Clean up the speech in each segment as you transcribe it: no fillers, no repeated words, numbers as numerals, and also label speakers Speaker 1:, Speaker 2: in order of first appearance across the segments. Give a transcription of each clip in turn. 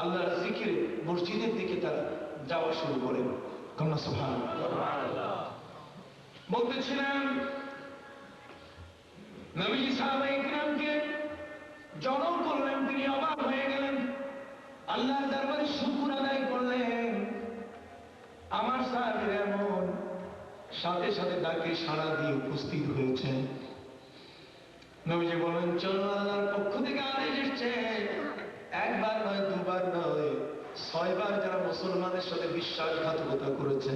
Speaker 1: আল্লাহর জিকিরে মসজিদের দিকে তারা যাওয়া শুরু করেন। কন্যা সুবহানাল্লাহ। বলতেছিলাম নবীজি সাহাবায়ে কিরামকে জড়ো করলেন, তিনি অবাক হয়ে গেলেন, আল্লাহর দরবারে শুকর আদায় করলেন। আমার সাহাবীরা এমন সাথে সাথে ডাকে সাড়া দিয়ে উপস্থিত হয়েছেন। নবীজি বলেন, চলো, আল্লাহর পক্ষ থেকে আদেশ এসেছে, একবার নয়, দুবার নয়, 6 বার যারা মুসলমানের সাথে বিশ্বাসঘাতকতা করেছে।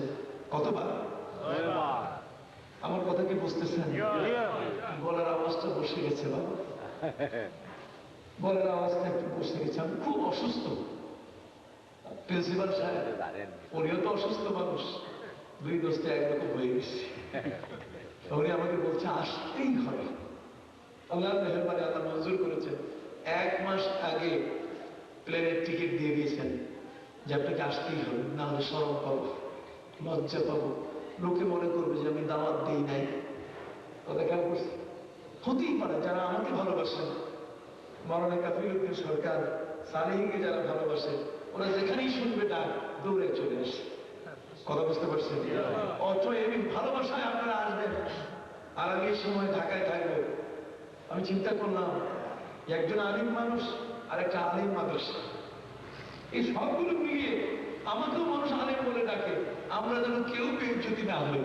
Speaker 1: কতবার?
Speaker 2: 6 বার।
Speaker 1: আমার কথা কি বুঝতেছেন? গলার আওয়াজটা বসে গেছে বাবা, গলার আওয়াজটা একটু বসে গেছে। আমি খুব অসুস্থ। প্রিন্সিপাল সাহেব উনিও তো অসুস্থ মানুষ, 2 দোস্তে একরকম হয়ে গেছে। উনি আমাকে বলছে আসতেই হবে। আল্লাহর মেহেরবানি, আল্লাহ মঞ্জুর করেছেন। 1 মাস আগে প্লেনের টিকিট দিয়ে দিয়েছেন যে আপনাকে আসতেই হবে, না হলে শরম পাবো, লজ্জা পাবো, লোকে মনে করবে যে আমি দাওয়াত দিই নাই। কথা খেয়াল করছি? হতেই পারে যারা আমাকে ভালোবাসেন, মাওলানা কাফিরউদ্দিন সরকার সালেহীকে যারা ভালোবাসে, ওরা যেখানেই শুনবে ডাক দৌড়ে চলে আসে। কথা বুঝতে পারছেন? অথচ এই ভালোবাসায় আপনারা আসবেন, আর আমি এই সময় ঢাকায় থাকবো। আমি চিন্তা করলাম, একজন আলিম মানুষ আর একটা আলিম মাদ্রাসা, এই সবগুলো মিলিয়ে আমাকেও মানুষ আলিম বলে ডাকে। আমরা যেন কেউ বেইজ্জতি না হই,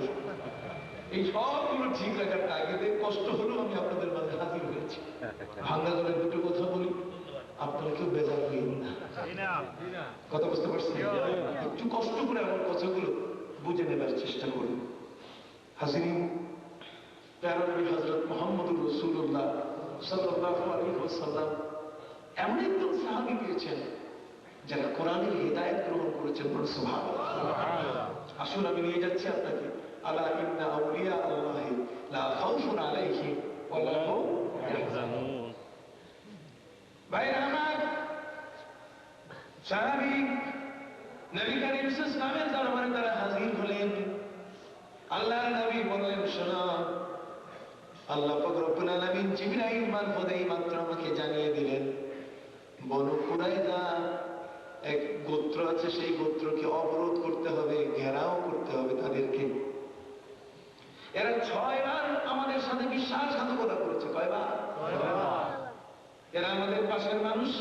Speaker 1: এই সবগুলো ঠিক রাখার তাগিদে কষ্ট হলেও আমি আপনাদের মাঝে হাজির হয়েছি। ভাঙ্গা গলে দুটো কথা বলি, আপনারা কেউ বেজার হইন না। কথা বুঝতে পারছেন? একটু কষ্ট করে আমার কথাগুলো বুঝে নেবার চেষ্টা করুন। হাজিরিন, প্যারা নবী হযরত মুহাম্মদুর রাসূলুল্লাহ সাল্লাল্লাহু আলাইহি ওয়াসাল্লাম এমন একজন সাহাবী পেয়েছেন যারা কোরআনের হিদায়াত গ্রহণ করেছেন। সুবহানাল্লাহ। আসুন আমি নিয়ে যাচ্ছি আপনাকে, আলা ইন্না আউলিয়া আল্লাহি লা খাউফুন আলাইহিম ওয়া লা হুম ইয়াহজানুন। ভাইরা আমার, সাহাবী নবী করিম সাল্লাল্লাহু আলাইহি ওয়াসাল্লামের দরবারে তারা হাজির হলেন। আল্লাহর নবী বললেন, শোনো, আল্লাহ পাক রব্বুল আলামিন জিবরাইল মারফতে এই মাত্র আমাকে জানিয়ে দিলেন, বনু কুরাইযা এক গোত্র আছে, সেই গোত্রকে অবরোধ করতে হবে, ঘেরাও করতে হবে তাদেরকে। এরা 6 বার আমাদের সাথে বিশ্বাসঘাতকতা করেছে। কয়বার? 6 বার। এরা আমাদের পাশের মানুষ।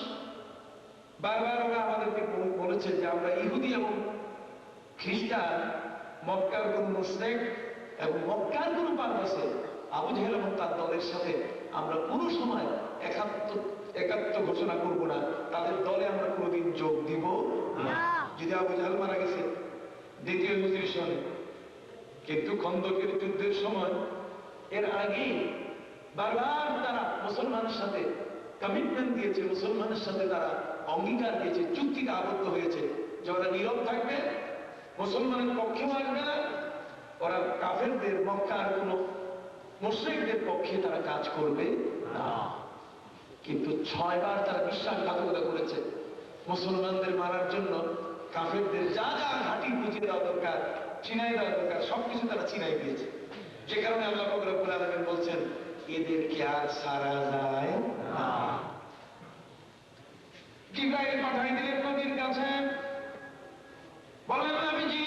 Speaker 1: বারবার ওরা আমাদেরকে বলেছে যে আমরা ইহুদি এবং খ্রিস্টান, মক্কার কোন মুশরিক এবং মক্কার কোন পারভাসে আবু জেহেল এবং তার দলের সাথে আমরা কোনো সময় একাত্ম ঘোষণা করব না, তাদের দলে আমরা কোনোদিন যোগ দিব না। যদি আবু জেহেল মারা গেছে 2য় হিজরি সনে, কিন্তু খন্দকের যুদ্ধের সময় এর আগে বারবার তারা মুসলমানের সাথে কমিটমেন্ট দিয়েছে, মুসলমানের সাথে তারা অঙ্গীকার দিয়েছে, চুক্তিতে আবদ্ধ হয়েছে যে ওরা নীরব থাকবে, মুসলমানের পক্ষেও আসবে না, ওরা কাফেরদের, মক্কার কোন মুশরিকদের পক্ষে তারা কাজ করবে না। কিন্তু 6 বার তারা বিশ্বাসঘাতকতা করেছে। মুসলমানদের মারার জন্য কাফেরদের যা যা ঘাঁটি বুঝিয়ে দেওয়া দরকার, চিনাই দেওয়া দরকার, সবকিছু তারা চিনাই দিয়েছে। যে কারণে আল্লাহ পাক রব্বুল আলামিন বলছেন, এদেরকে আর সারা যায় না। জিবরাইল পাঠাই দিলেন নবীর কাছে, বললেন, নবীজি,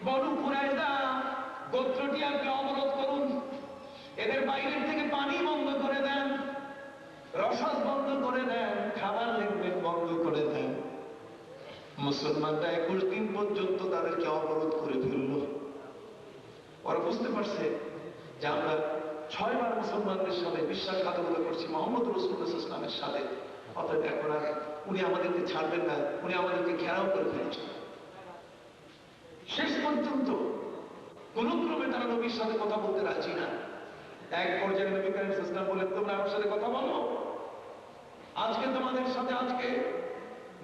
Speaker 1: বনু কুরাইযা গোত্রটি আপনি অবরোধ করুন, এদের বাইরের থেকে পানি বন্ধ করে দেন, রসদ বন্ধ করে দেন, খাবার লেনদেন বন্ধ করে দেন। মুসলমানরা 21 দিন পর্যন্ত তাদেরকে অবরোধ করে ফেলল। ওরা বুঝতে পারছে যে আমরা 6 বার মুসলমানদের সাথে বিশ্বাসঘাতকতা করছি মুহাম্মদ রাসূলুল্লাহ সাল্লাল্লাহু আলাইহি ওয়াসাল্লামের সাথে, অতএব এখন আর উনি আমাদেরকে ছাড়বেন না, উনি আমাদেরকে ঘেরাও করে ফেলছেন। শেষ পর্যন্ত কোন ক্রমে তারা নবীর সাথে কথা বলতে রাজি না। এক পর্যায়ে নবী করিম সাল্লাল্লাহু আলাইহি ওয়াসাল্লাম বলেন, তোমরা আমার সাথে কথা বলো, আজকে তোমাদের সাথে আজকে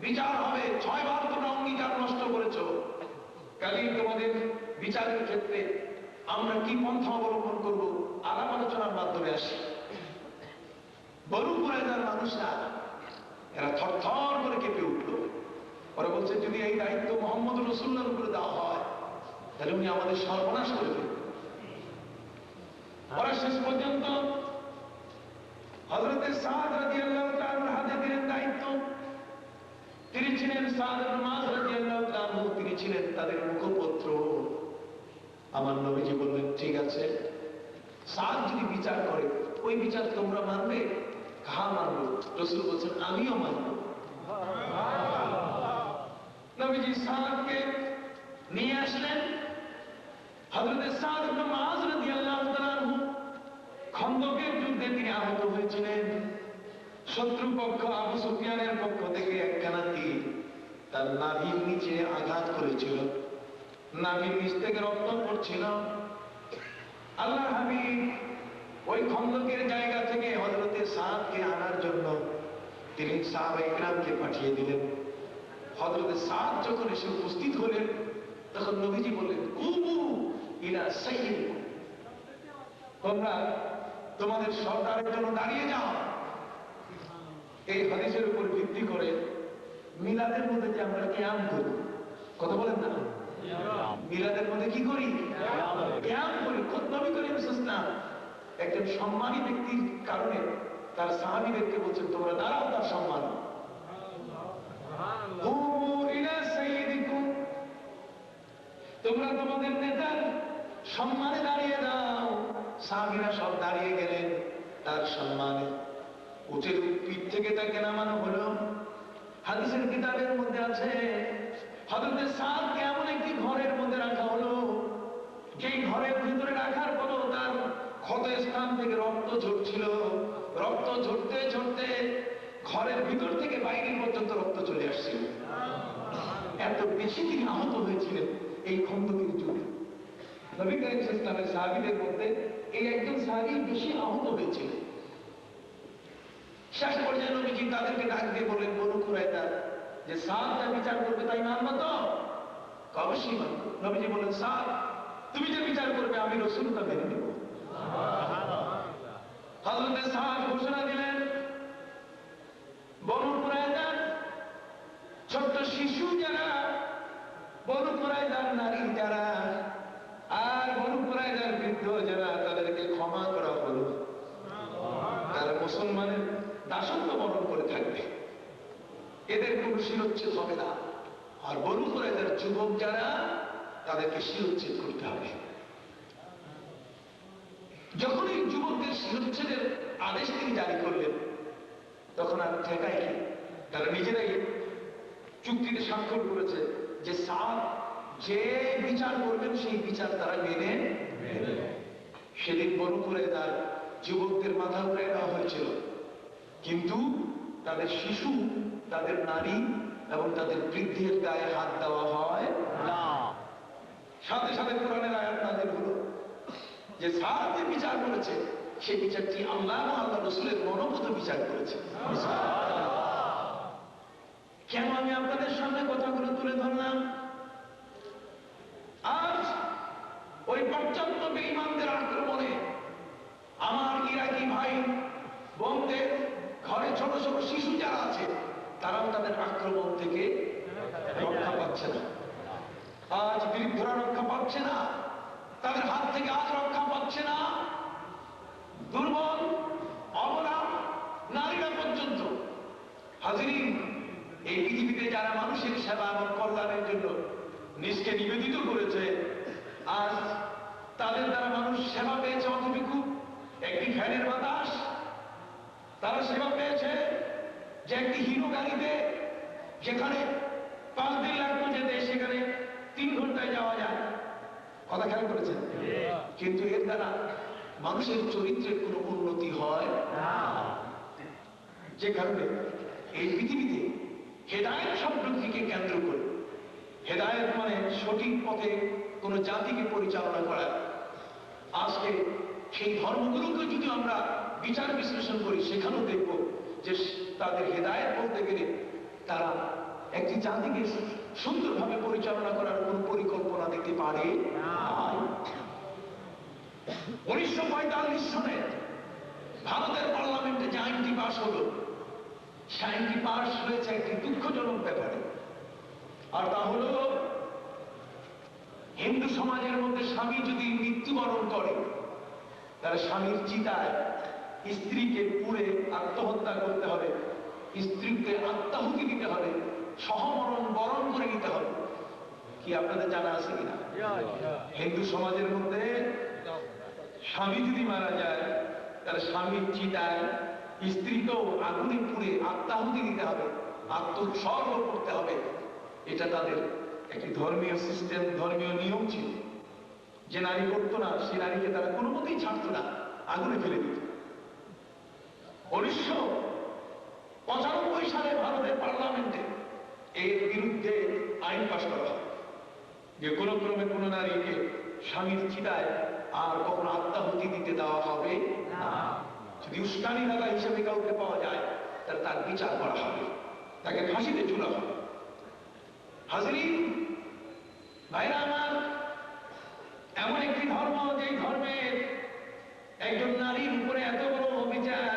Speaker 1: বিচার হবে। 6 বার তোমরা অঙ্গীকার নষ্ট করেছো, কাজেই তোমাদের বিচারের ক্ষেত্রে আমরা কি পন্থা অবলম্বন করবো, আলাপ আলোচনার মাধ্যমে আসি। বনু কুরাইযার মানুষরা এরা থরথর করে কেঁপে উঠলো। ওরা বলছে, যদি এই দায়িত্ব মুহাম্মদ রাসূলুল্লাহর উপরে দেওয়া হয় তাহলে উনি আমাদের সর্বনাশ করে ফেলবেন। ওরা শেষ পর্যন্ত হযরত সাদ রাদিয়াল্লাহু তাআলার হাতে দিলেন দায়িত্ব। তিনি ছিলেন সাদ ইবনে মুআয রাদিয়াল্লাহু তাআলা আনহু, তিনি ছিলেন তাদের মুখপত্র। আমার নবীজি বললেন, ঠিক আছে, সাদ যদি বিচার করে ওই বিচার তোমরা মানবে? হ্যাঁ মানবো। রাসূল বলছেন, আমিও মানবো। নবীজি সাদকে নিয়ে আসলেন। হযরত সাদ ইবনে মুআয রাদিয়াল্লাহু তাআলা আনহু খন্দকের যুদ্ধে তিনি আহত হয়েছিলেন। শত্রুপক্ষ আবু সুফিয়ানের পক্ষ থেকে একখানা তীর তার নাভির নিচে আঘাত করেছিল। নাভির নিচ থেকে রক্ত পড়ছিল। আল্লাহর হাবিব ওই খন্দকের জায়গা থেকে হযরতে সাদকে আনার জন্য তিনি সাহাবায়ে কিরামকে পাঠিয়ে দিলেন। হযরতে সাদ যখন এসে উপস্থিত হলেন, তখন নবীজি বললেন, কুমু ইলা সাইয়্যিদিকুম, তোমরা তোমাদের সরদারের জন্য দাঁড়িয়ে যাও। এই হাদিসের উপর ভিত্তি করে মিলাদের মধ্যে যে আমরা কিয়াম করি, কথা বলেন না, মিলাদের মধ্যে কি করি? কিয়াম করি। নবী করিম সাল্লাল্লাহু আলাইহি ওয়াসাল্লাম একজন সম্মানী ব্যক্তির কারণে তার সাহাবীদেরকে বলছেন, তোমরা দাঁড়াও তার সম্মান। কুমু ইলা সাইয়্যিদিকুম, তোমরা তোমাদের নেতার সম্মানে দাঁড়িয়ে দাও। সাহাবীরা সব দাঁড়িয়ে গেলেন তার সম্মানে। উটের পিঠ থেকে তাকে নামানো হলো। হাদিসের কিতাবের মধ্যে আছে, হযরত সাদকে এমন একটি ঘরের মধ্যে রাখা হলো, যেই ঘরের ভিতরে রাখার পরও তার ক্ষত স্থান থেকে রক্ত ঝরছিল। রক্ত ঝরতে ঝরতে ঘরের ভিতর থেকে বাইরে পর্যন্ত রক্ত চলে আসছিল। এত বেশি তিনি আহত হয়েছিলেন এই খন্দকের যুদ্ধে। নবী করিম সাল্লাল্লাহু আলাইহি ওয়াসাল্লামের সাহাবীদের মধ্যে এই একজন সাহাবী বেশি আহত হয়েছিলেন। শেষ পর্যায়ে নবীজি তাদেরকে ডাক দিয়ে বললেন, বনু কুরাইজা যে সাদ যা বিচার করবে তাই মানবো তো? অবশ্যই মানবো। নবীজি বললেন, সাদ তুমি যে বিচার করবে আমি রাসূল তা মেনে নেব। হযরত সাদ ঘোষণা দিলেন, বনু কুরাইজার ছোট্ট শিশু যারা, বনু কুরাইজার নারী যারা, আর বনু কুরাইজার বৃদ্ধ যারা, তাদেরকে ক্ষমা করা হলো। তারা মুসলমানের দাসত্ব বরণ করে থাকবে, এদের কোন শিরচ্ছেদ হবে না। আর বনু কুরাইজার যুবক যারা, তাদেরকে শিরচ্ছেদ করতে হবে। যখন এই যুবকদের শিরচ্ছেদের আদেশ তিনি জারি করলেন, তখন আর ঠেকায় কি, তারা নিজেরাই চুক্তিতে স্বাক্ষর করেছে যে সাদ যে বিচার করবেন সেই বিচার তারা মেনে নেবে। সেদিন বনু কুরাইজার যুবকদের মাথা উপরে নেওয়া হয়েছিল, কিন্তু তাদের শিশু, তাদের নারী এবং তাদের বৃদ্ধের গায়ে হাত দেওয়া হয় না। সাথে সাথে কোরআনের আয়াত নাযিল হলো যে সাদ যে বিচার করেছে সেই বিচারটি আল্লাহ এবং আল্লাহ রাসূলের মনোগত বিচার করেছে। কেন আমি আপনাদের সামনে কথাগুলো তুলে ধরলাম? আজ ওই পর্যাপ্ত বেঈমানদের আক্রমণে আমার ইরাকি ভাই বোনদের ঘরে ছোট ছোট শিশু যারা আছে, তারাও তাদের আক্রমণ থেকে রক্ষা পাচ্ছে না। আজ বৃদ্ধরা রক্ষা পাচ্ছে না, তাদের হাত থেকে আজ রক্ষা পাচ্ছে না। দুর্বল অবলা নারীরা পর্যন্ত। হাজিরিন, এই পৃথিবীতে যারা মানুষের সেবা এবং কল্যাণের জন্য নিজকে নিবেদিত করেছে, আজ তাদের দ্বারা মানুষ সেবা পেয়েছে অতটুকু, একটি ফ্যানের বাতাস। তারা সেবা পেয়েছে যে একটি হিরো গাড়িতে, যেখানে 5 দিন লাগতো যেতে, সেখানে 3 ঘন্টায় যাওয়া যায়। কথা খেয়াল করেছেন? কিন্তু এর দ্বারা মানুষের চরিত্রের কোনো উন্নতি হয় না। যে কারণে এই পৃথিবীতে হেদায়েত শব্দটিকে কেন্দ্র করে, হেদায়েত মানে সঠিক পথে কোন জাতিকে পরিচালনা করা। আজকে সেই ধর্মগুলোকে যদি আমরা বিচার বিশ্লেষণ করি, সেখানেও দেখব যে তাদের হেদায়েত বলতে গেলে তারা একটি জাতিকে সুন্দরভাবে পরিচালনা করার কোন পরিকল্পনা দেখতে পারে না। 1945 সালে ভারতের পার্লামেন্টে যে আইনটি পাশ হলো, সে আইনটি পাশ হয়েছে একটি দুঃখজনক ব্যাপারে। আর তা হল, হিন্দু সমাজের মধ্যে স্বামী যদি মৃত্যুবরণ করে, তাহলে স্বামীর চিতায় স্ত্রীকে পুড়ে আত্মহত্যা করতে হবে, স্ত্রীকে আত্মাহুতি দিতে হবে, সহমরণ বরণ করে নিতে হবে। কি আপনাদের জানা আছে কিনা? হিন্দু সমাজের মধ্যে স্বামী যদি মারা যায় তাহলে স্বামীর চিতায় স্ত্রীকেও আগুনে পুড়ে আত্মাহুতি দিতে হবে, আত্মোৎসর্গ করতে হবে। এটা তাদের একটি ধর্মীয় সিস্টেম, ধর্মীয় নিয়ম ছিল। যে নারী করতো না সে নারীকে তারা কোনো মতেই ছাড়তো না, আগুনে ফেলে দিত। 1995 সালে ভারতের পার্লামেন্টে এর বিরুদ্ধে আইন পাশ করা হয় যে কোনো ক্রমে কোনো নারীকে স্বামীর চিতায় আর কখনো আত্মাহুতি দিতে দেওয়া হবে না। যদি উস্কানি দাতা হিসেবে কাউকে পাওয়া যায় তাহলে তার বিচার করা হবে, তাকে ফাঁসিতে ঝুলা হবে। হাজরিন ভাইরা আমার, এমন একটি ধর্ম যেই ধর্মের একজন নারীর উপরে এত বড় অবিচার,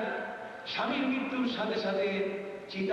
Speaker 1: স্বামীর মৃত্যুর সাথে সাথে